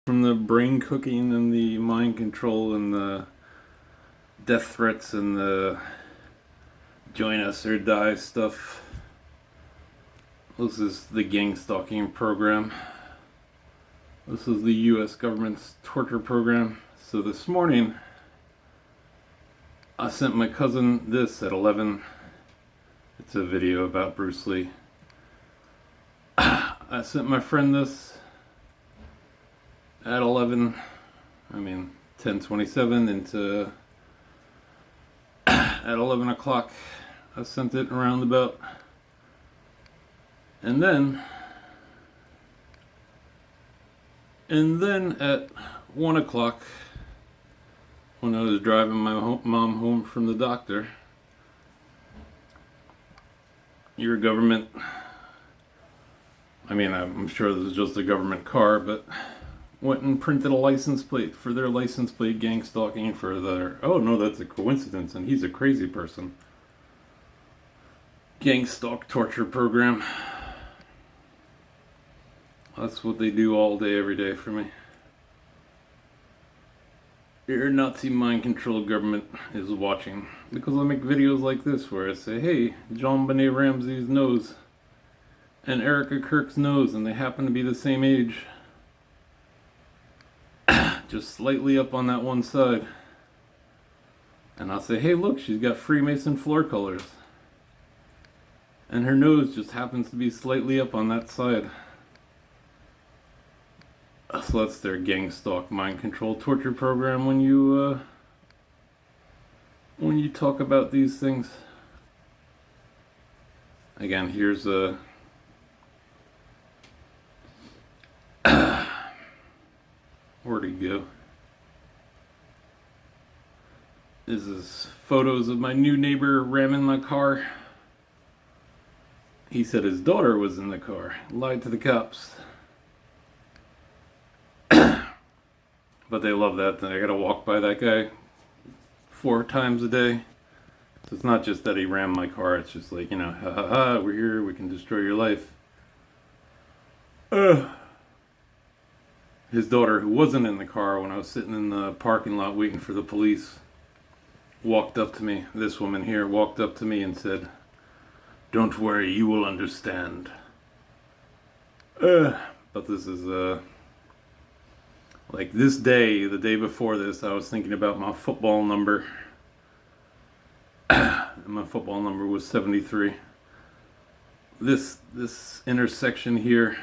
From the brain cooking and the mind control and the death threats and the join us or die stuff. This is the gang stalking program. This is the US government's torture program. So this morning, I sent my cousin this at 11. It's a video about Bruce Lee. I sent my friend this at 10:27 into at 11 o'clock. I sent it around about. And then at 1 o'clock, when I was driving my mom home from the doctor, your government, I'm sure this is just a government car, but went and printed a license plate for their license plate gang stalking for their, oh no, that's a coincidence and he's a crazy person. Gang stalk torture program. That's what they do all day, every day for me. Your Nazi mind control government is watching because I make videos like this where I say, hey, John Benet Ramsey's nose and Erica Kirk's nose, and they happen to be the same age. Just slightly up on that one side. And I'll say, hey, look, she's got Freemason floor colors. And her nose just happens to be slightly up on that side. So that's their gang stalk mind control torture program when you talk about these things. Again, here's a where'd he go? This is photos of my new neighbor ramming my car. He said his daughter was in the car. Lied to the cops. But they love that. I gotta walk by that guy 4 times a day. So it's not just that he rammed my car. It's just like, ha ha ha, we're here, we can destroy your life. His daughter, who wasn't in the car when I was sitting in the parking lot waiting for the police, walked up to me. This woman here walked up to me and said, "Don't worry, you will understand." But this is like this day, the day before this, I was thinking about my football number. And my football number was 73. This intersection here,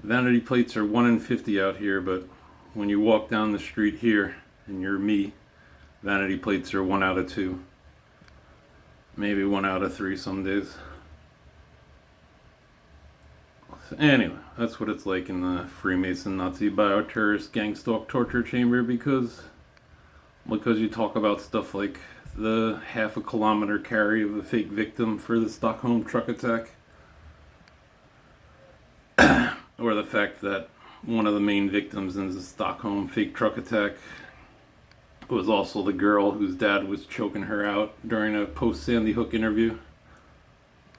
vanity plates are 1 in 50 out here, but when you walk down the street here and you're me, vanity plates are 1 out of 2. Maybe 1 out of 3 some days. So anyway, that's what it's like in the Freemason Nazi bioterrorist gang stalk torture chamber because you talk about stuff like the half a kilometer carry of a fake victim for the Stockholm truck attack. Or the fact that one of the main victims in the Stockholm fake truck attack was also the girl whose dad was choking her out during a post-Sandy Hook interview.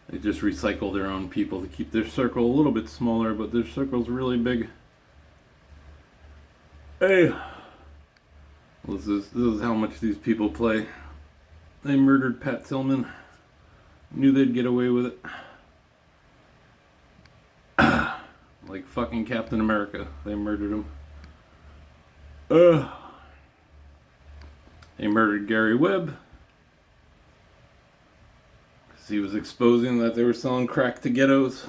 They just recycle their own people to keep their circle a little bit smaller, but their circle's really big. Hey! This is how much these people play. They murdered Pat Tillman. Knew they'd get away with it. Like fucking Captain America. They murdered him. They murdered Gary Webb. Because he was exposing that they were selling crack to ghettos.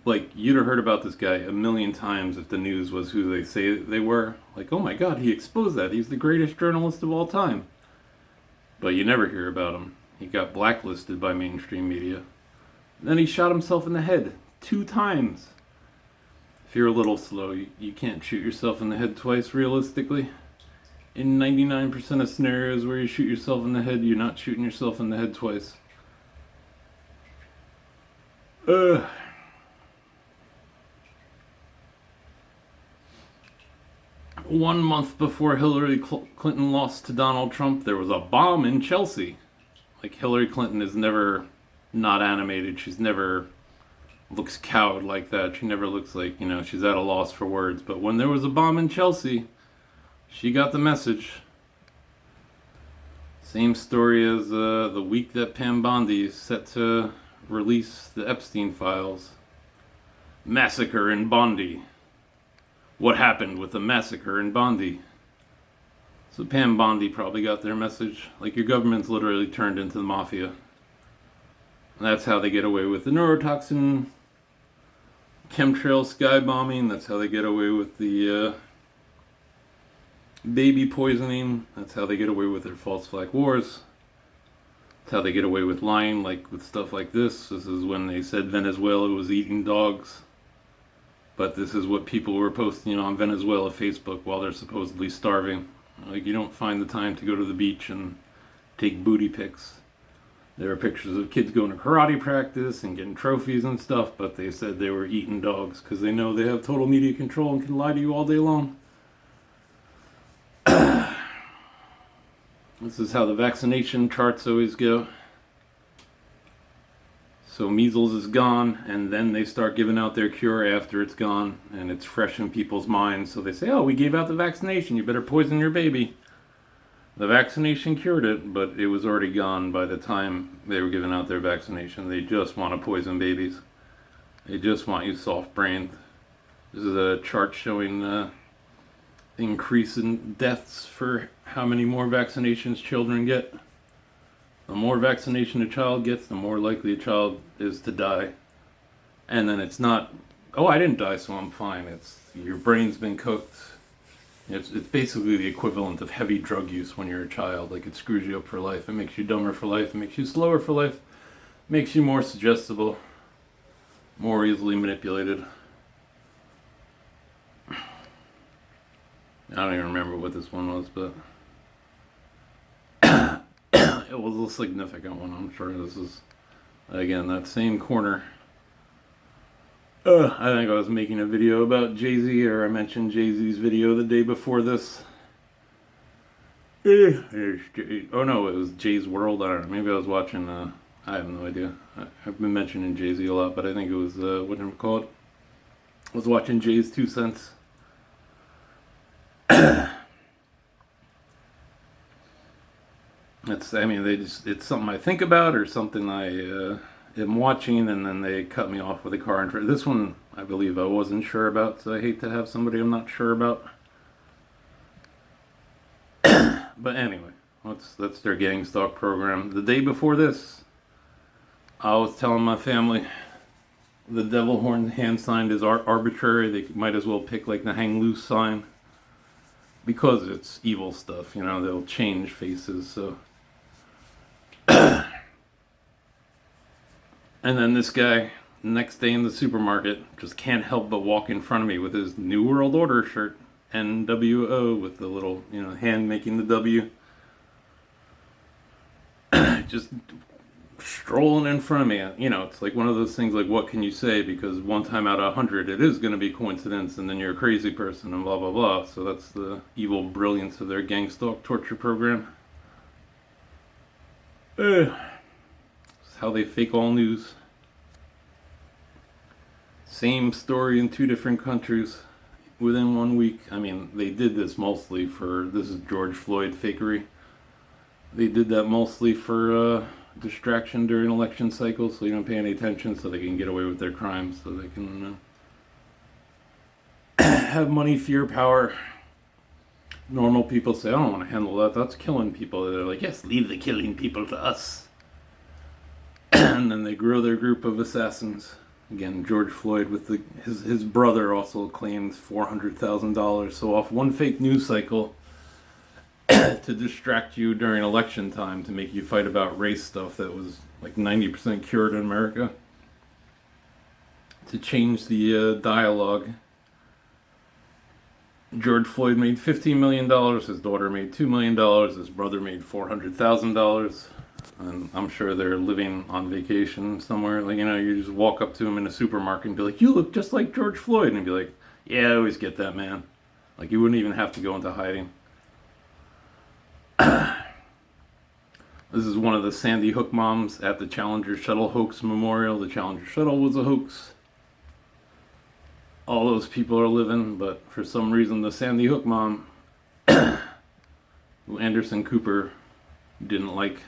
Like, you'd have heard about this guy a million times if the news was who they say they were. Like, oh my god, he exposed that. He's the greatest journalist of all time. But you never hear about him. He got blacklisted by mainstream media. Then he shot himself in the head 2 times. If you're a little slow, you can't shoot yourself in the head twice realistically. In 99% of scenarios where you shoot yourself in the head, you're not shooting yourself in the head twice. 1 month before Hillary Clinton lost to Donald Trump, there was a bomb in Chelsea. Like, Hillary Clinton is never not animated. She's never looks cowed like that. She never looks like, she's at a loss for words. But when there was a bomb in Chelsea, she got the message. Same story as the week that Pam Bondi is set to release the Epstein files. Massacre in Bondi. What happened with the massacre in Bondi? So Pam Bondi probably got their message. Like, your government's literally turned into the mafia. And that's how they get away with the neurotoxin, chemtrail sky bombing. That's how they get away with the baby poisoning. That's how they get away with their false flag wars. That's how they get away with lying, like with stuff like this. This is when they said Venezuela was eating dogs. But this is what people were posting on Venezuela Facebook while they're supposedly starving. Like, you don't find the time to go to the beach and take booty pics. There are pictures of kids going to karate practice and getting trophies and stuff, but they said they were eating dogs because they know they have total media control and can lie to you all day long. This is how the vaccination charts always go. So measles is gone, and then they start giving out their cure after it's gone, and it's fresh in people's minds. So they say, oh, we gave out the vaccination, you better poison your baby. The vaccination cured it, but it was already gone by the time they were giving out their vaccination. They just want to poison babies. They just want you soft-brained. This is a chart showing the increase in deaths for how many more vaccinations children get. The more vaccination a child gets, the more likely a child is to die. And then it's not, oh, I didn't die, so I'm fine. It's your brain's been cooked. It's basically the equivalent of heavy drug use when you're a child. Like, it screws you up for life. It makes you dumber for life. It makes you slower for life. It makes you more suggestible, more easily manipulated. I don't even remember what this one was, but it was a significant one. I'm sure this is, again, that same corner. I think I was making a video about Jay-Z, or I mentioned Jay-Z's video the day before this. Oh no, it was Jay's World. I don't know. Maybe I was watching, I have no idea. I've been mentioning Jay-Z a lot, but I think it was, what do you call it? I was watching Jay's 2 cents. It's something I think about, or something I am watching, and then they cut me off with a car. This one, I believe I wasn't sure about, so I hate to have somebody I'm not sure about. But anyway, that's their gang stalk program. The day before this, I was telling my family the devil horn hand sign is arbitrary. They might as well pick like the hang loose sign, because it's evil stuff. They'll change faces. So and then this guy, next day in the supermarket, just can't help but walk in front of me with his New World Order shirt, NWO, with the little, hand making the W. Just strolling in front of me. It's like one of those things, like, what can you say? Because one time out of 100, it is going to be coincidence, and then you're a crazy person, and blah, blah, blah. So that's the evil brilliance of their gang stalk torture program. How they fake all news. Same story in 2 different countries within 1 week. I mean, they did this mostly for, this is George Floyd fakery. They did that mostly for distraction during election cycles, so you don't pay any attention, so they can get away with their crimes, so they can have money, fear, power. Normal people say, I don't want to handle that, that's killing people. They're like, yes, leave the killing people to us. And then they grow their group of assassins. Again, George Floyd with his brother also claimed $400,000. So off one fake news cycle to distract you during election time, to make you fight about race stuff that was like 90% cured in America, to change the dialogue. George Floyd made $15 million, his daughter made $2 million, his brother made $400,000. And I'm sure they're living on vacation somewhere. Like, you just walk up to him in a supermarket and be like, you look just like George Floyd. And he'd be like, yeah, I always get that, man. Like, you wouldn't even have to go into hiding. This is one of the Sandy Hook moms at the Challenger Shuttle hoax memorial. The Challenger Shuttle was a hoax. all those people are living, but for some reason the Sandy Hook mom, who Anderson Cooper didn't like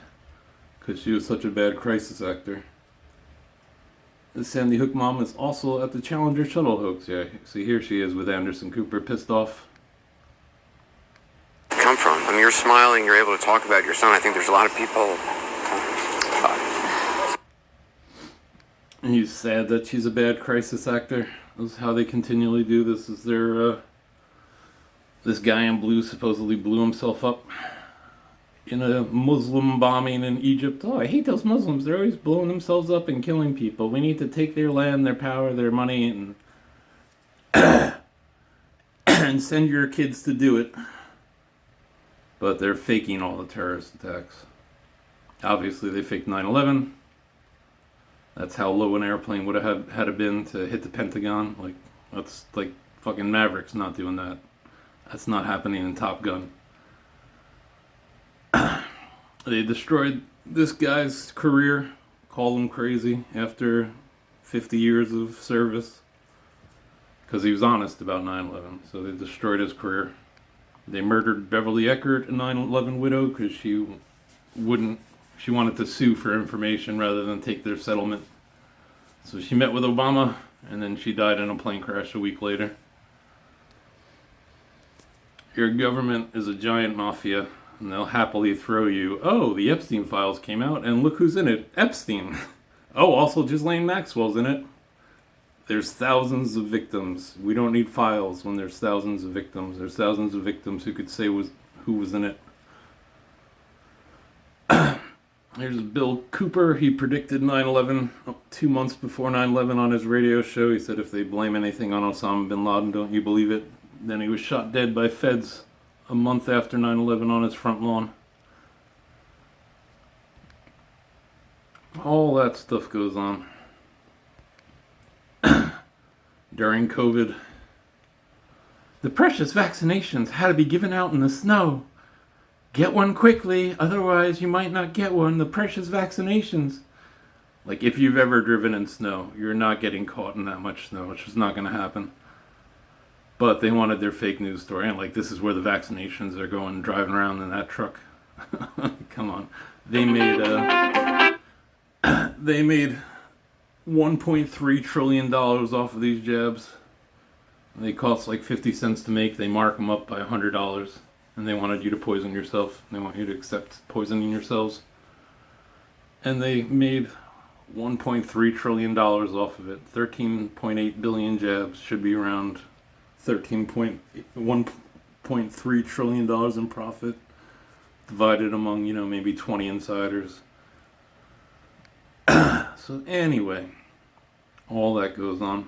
because she was such a bad crisis actor. The Sandy Hook mom is also at the Challenger shuttle hoax. Yeah, see, here she is with Anderson Cooper, pissed off. Come from? When you're smiling, you're able to talk about your son. I think there's a lot of people. And he's sad that she's a bad crisis actor. This is how they continually do. This is their. This guy in blue supposedly blew himself up in a Muslim bombing in Egypt. Oh, I hate those Muslims. They're always blowing themselves up and killing people. We need to take their land, their power, their money, and and send your kids to do it. But they're faking all the terrorist attacks. Obviously, they faked 9/11. That's how low an airplane would have had to been to hit the Pentagon. Like, that's like fucking Mavericks not doing that. That's not happening in Top Gun. They destroyed this guy's career, called him crazy after 50 years of service because he was honest about 9/11. So they destroyed his career. They murdered Beverly Eckert, a 9/11 widow, because she wanted to sue for information rather than take their settlement. So she met with Obama, and then she died in a plane crash a week later. Your government is a giant mafia, and they'll happily throw you, oh, the Epstein files came out, and look who's in it, Epstein. Oh, also Ghislaine Maxwell's in it. There's thousands of victims. We don't need files when there's thousands of victims. There's thousands of victims who could say who was in it. Here's Bill Cooper. He predicted 9/11 2 months before 9/11 on his radio show. He said if they blame anything on Osama bin Laden, don't you believe it? Then he was shot dead by feds a month after 9/11 on his front lawn. All that stuff goes on. During COVID, the precious vaccinations had to be given out in the snow. Get one quickly, otherwise you might not get one. The precious vaccinations. Like, if you've ever driven in snow, you're not getting caught in that much snow, which is not going to happen. But they wanted their fake news story, and like, this is where the vaccinations are going, driving around in that truck. Come on. They made $1.3 trillion off of these jabs. They cost like 50 cents to make. They mark them up by $100. And they wanted you to poison yourself. They want you to accept poisoning yourselves. And they made $1.3 trillion off of it. 13.8 billion jabs should be around $1.3 trillion in profit. Divided among, maybe 20 insiders. So anyway, all that goes on.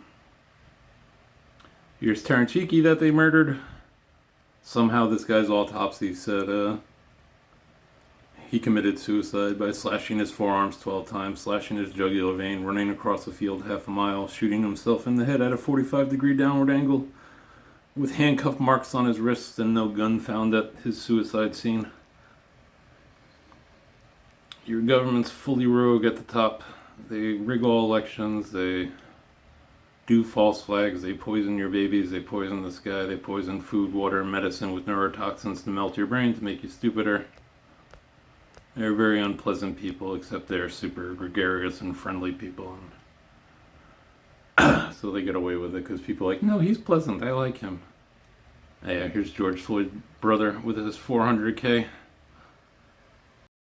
Here's Taranchiki that they murdered. Somehow this guy's autopsy said he committed suicide by slashing his forearms 12 times, slashing his jugular vein, running across a field half a mile, shooting himself in the head at a 45-degree downward angle, with handcuff marks on his wrists and no gun found at his suicide scene. Your government's fully rogue at the top. They rig all elections, they do false flags, they poison your babies, they poison the sky, they poison food, water, medicine with neurotoxins to melt your brain to make you stupider. They're very unpleasant people, except they're super gregarious and friendly people. And so they get away with it because people are like, no, he's pleasant, I like him. Yeah, here's George Floyd's brother with his $400K.